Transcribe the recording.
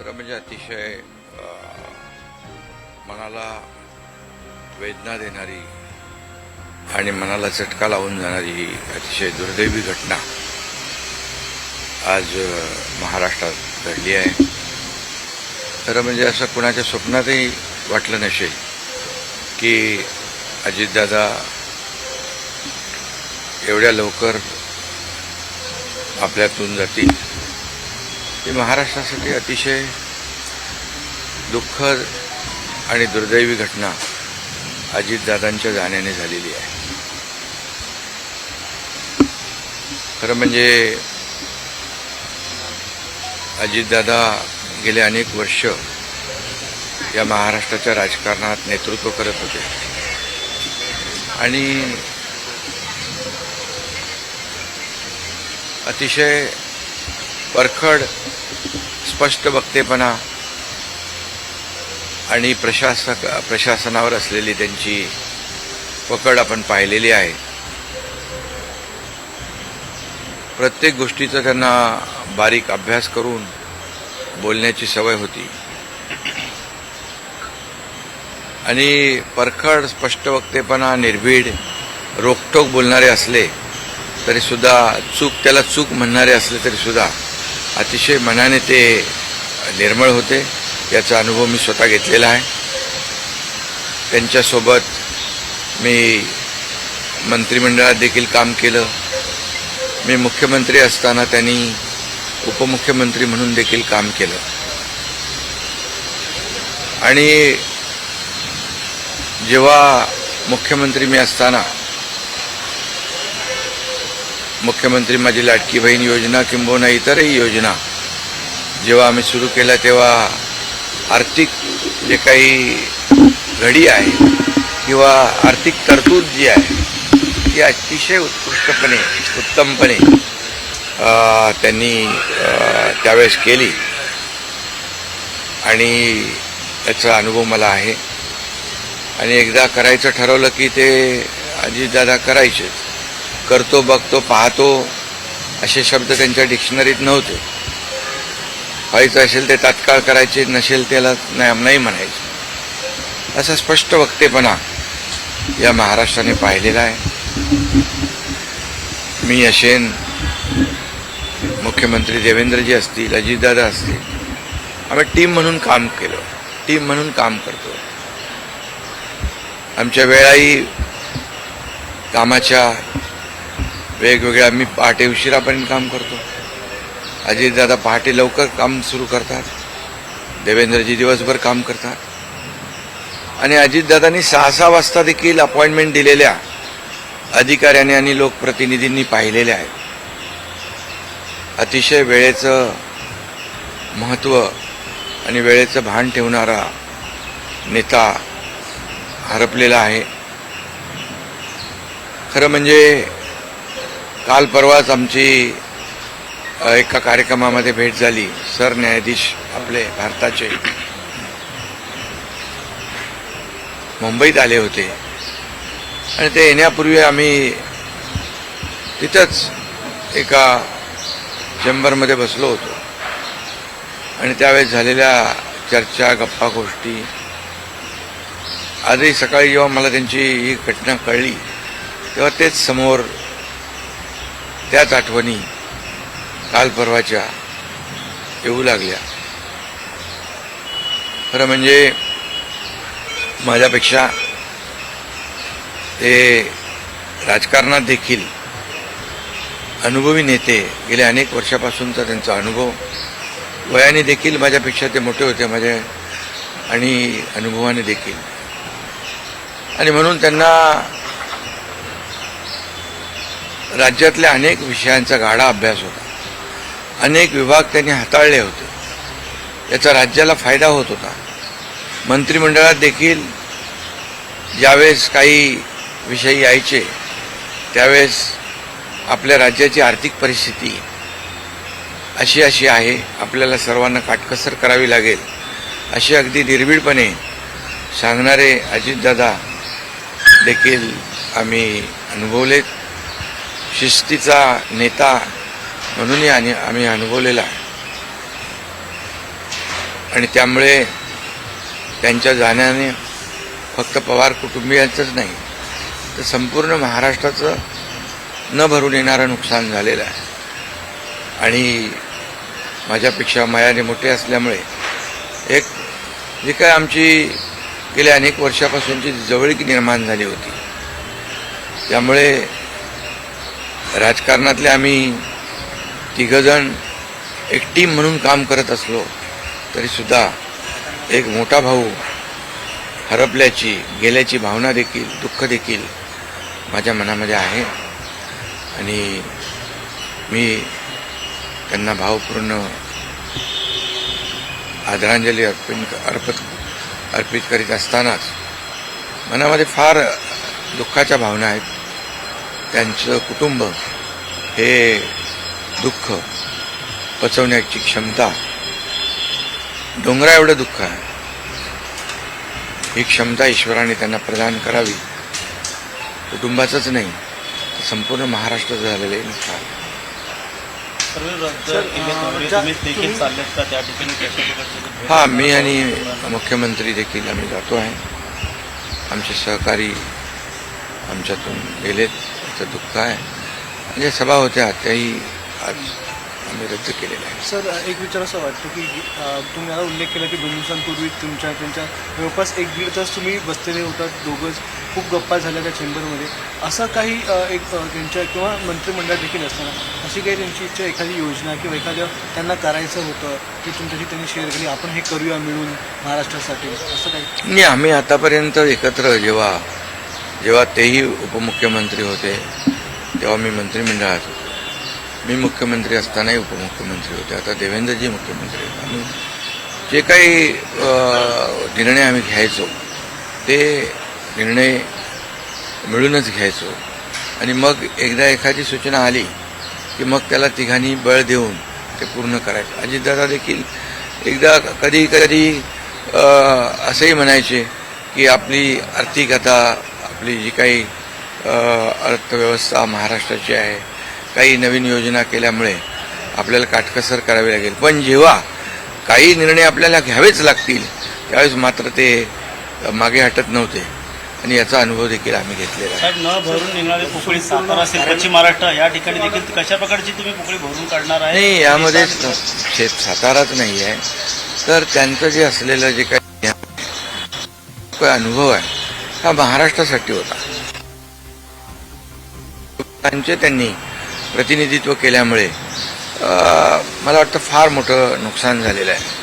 खरं म्हणजे अतिशय मनाला वेदना देणारी आणि मनाला चटका लावून जाणारी ही अतिशय दुर्दैवी घटना आज महाराष्ट्रात घडली आहे. खरं म्हणजे असं कुणाच्या स्वप्नातही वाटलं नसेल की अजितदादा एवढ्या लवकर आपल्यातून जातील. ही महाराष्ट्रासाठी अतिशय दुःखद आणि दुर्दैवी घटना अजितदादांच्या जाण्याने झालेली आहे. खरं म्हणजे अजितदादा गेले अनेक वर्ष या महाराष्ट्राच्या राजकारणात नेतृत्व करत होते आणि अतिशय परखड स्पष्ट वक्तेपणा आणि प्रशासनावर असलेली त्यांची पकड आपण पाहिलेली आहे. प्रत्येक गोष्टीचा त्यांना बारीक अभ्यास करून बोलण्याची सवय होती आणि परखड स्पष्ट वक्तेपणा, निर्भीड, रोखठोक बोलणारे असले तरी सुद्धा, त्याला चूक म्हणणारे असले तरी सुद्धा अतिशय मनाने ते निर्मळ होते. याचा अनुभव मी स्वतः घेतलेला आहे. त्यांच्यासोबत मी मंत्रिमंडळात देखील काम केलं. मी मुख्यमंत्री असताना त्यांनी उपमुख्यमंत्री म्हणून देखील काम केलं आणि जेव्हा मुख्यमंत्री मी असताना मुख्यमंत्री माझी लाडकी बहीण योजना किंबहुना इतरही योजना जेव्हा आम्ही सुरू केल्या तेव्हा आर्थिक जे काही घडी आहे किंवा आर्थिक तरतूद जी आहे ती अतिशय उत्तमपणे त्यांनी त्यावेळेस केली आणि त्याचा अनुभव मला आहे. आणि एकदा करायचं ठरवलं की ते अजितदादा करायचेच. करतो, बघतो, पाहतो असे शब्द त्यांच्या डिक्शनरीत नव्हते. व्हायचं असेल ते तात्काळ करायचे, नसेल त्याला नाही म्हणायचे. असा स्पष्ट वक्तेपणा या महाराष्ट्राने पाहिलेला आहे. मी असेन, मुख्यमंत्री देवेंद्रजी असतील, अजितदादा असतील, आम्ही टीम म्हणून काम केलं, टीम म्हणून काम करतो. आमच्या वेळाही कामाच्या वेगवेगळ्या, मी पहाटे उशिरापर्यंत काम करतो, अजितदादा पहाटे लवकर काम सुरू करतात, देवेंद्रजी दिवसभर काम करतात. आणि अजितदादांनी 6-6 वाजता देखील अपॉइंटमेंट दिलेल्या अधिकाऱ्यांनी आणि लोकप्रतिनिधींनी पाहिलेल्या आहेत. अतिशय वेळेचं महत्त्व आणि वेळेचं भान ठेवणारा नेता हरपलेला आहे. खरं म्हणजे काल परवाच आमची एका कार्यक्रमामध्ये भेट झाली. सरन्यायाधीश आपले भारताचे मुंबईत आले होते आणि ते येण्यापूर्वी आम्ही तिथंच एका चेंबरमध्ये बसलो होतो आणि त्यावेळेस झालेल्या चर्चा, गप्पा गोष्टी, आजही सकाळी जेव्हा मला त्यांची ही घटना कळली तेव्हा तेच समोर त्याच आठवणी काल परवाच्या येऊ लागल्या. खरं म्हणजे माझ्यापेक्षा ते राजकारणात देखील अनुभवी नेते, गेल्या अनेक वर्षापासूनचा त्यांचा अनुभव, वयाने देखील माझ्यापेक्षा ते मोठे होते माझ्या आणि अनुभवाने देखील. आणि म्हणून त्यांना राज्यातल्या अनेक विषयांचा गाढा अभ्यास होता. अनेक विभाग त्यांनी हाताळले होते. याचा राज्याला फायदा होत होता. मंत्रिमंडळात देखील ज्यावेळेस काही विषय यायचे त्यावेळेस आपल्या राज्याची आर्थिक परिस्थिती अशी आहे, आपल्याला सर्वांना काटकसर करावी लागेल, अशी अगदी निर्भीडपणे सांगणारे अजितदादा देखील आम्ही अनुभवलेत. शिस्तीचा नेता म्हणूनही आम्ही अनुभवलेला आहे. आणि त्यामुळे त्यांच्या जाण्याने फक्त पवार कुटुंबियांचंच नाही तर संपूर्ण महाराष्ट्राचं न भरून येणारं नुकसान झालेलं आहे. आणि माझ्यापेक्षा वयाने मोठे असल्यामुळे एक जी काय आमची गेल्या अनेक वर्षापासूनची जवळीक निर्माण झाली होती, त्यामुळे राजकारणातले आम्ही तिघजण एक टीम म्हणून काम करत असलो तरीसुद्धा एक मोठा भाऊ हरपल्याची गेल्याची भावना देखील दुःख देखील माझ्या मनामध्ये आहे. आणि मी त्यांना भावपूर्ण आदरांजली अर्पित करीत असतानाच मनामध्ये फार दुःखाच्या भावना आहेत. त्यांचं कुटुंब हे दुःख पचवण्याची क्षमता डोंगरा एवढं दुःख आहे, ही क्षमता ईश्वराने त्यांना प्रदान करावी. कुटुंबाचंच नाही तर संपूर्ण महाराष्ट्राचं झालेलं आहे नुकसान. हां, मी आणि मुख्यमंत्री देखील आम्ही जातो आहे. आमचे सहकारी आमच्यातून गेलेत, त्याचं दुःख आहे. म्हणजे सभा होत्या त्याही आज आम्ही रद्द केलेल्या आहे. सर, एक विचार असं वाटतं की तुम्ही आता उल्लेख केला की 2 दिवसांपूर्वी त्यांच्या जवळपास 1-1.5 तास तुम्ही बसलेले होतात, दोघंच खूप गप्पा झाल्या त्या चेंबरमध्ये. असं काही एक त्यांच्या किंवा मंत्रिमंडळात देखील असताना अशी काही त्यांची इच्छा, एखादी योजना किंवा एखादं त्यांना करायचं होतं की तुमच्याशी त्यांनी शेअर केली, आपण हे करूया मिळून महाराष्ट्रासाठी, असं काही? नाही, आम्ही आतापर्यंत एकत्र जेव्हा तेही उपमुख्यमंत्री होते तेव्हा मी मंत्रिमंडळात होतो. मी मुख्यमंत्री असतानाही उपमुख्यमंत्री होते. आता देवेंद्रजी मुख्यमंत्री होते. आम्ही जे काही निर्णय आम्ही घ्यायचो ते निर्णय मिळूनच घ्यायचो. आणि मग एकदा एखादी सूचना आली की मग त्याला तिघांनी बळ देऊन ते पूर्ण करायचं. अजितदादा देखील एकदा कधी कधी असंही म्हणायचे की आपली आर्थिक आता आपली जी काही अर्थव्यवस्था महाराष्ट्राची आहे, काही नवीन योजना केल्यामुळे आपल्याला काटकसर करावी लागेल, पण जेव्हा काही निर्णय आपल्याला घ्यावेच लागतील त्यावेळेस मात्र ते मागे हटत नव्हते. आणि याचा अनुभव देखील आम्ही घेतलेला आहे. साहेब, न भरून निघणारी पोकळी सातारा असेल, पश्चिम महाराष्ट्र या ठिकाणी देखील कशा प्रकारची तुम्ही पोकळी भरून काढणार आहे? नाही, यामध्ये साताराच नाही आहे तर त्यांचं जे असलेलं जे काही अनुभव आहे हा महाराष्ट्रासाठी होता. त्यांनी प्रतिनिधित्व केल्यामुळे मला वाटतं फार मोठं नुकसान झालेलं आहे.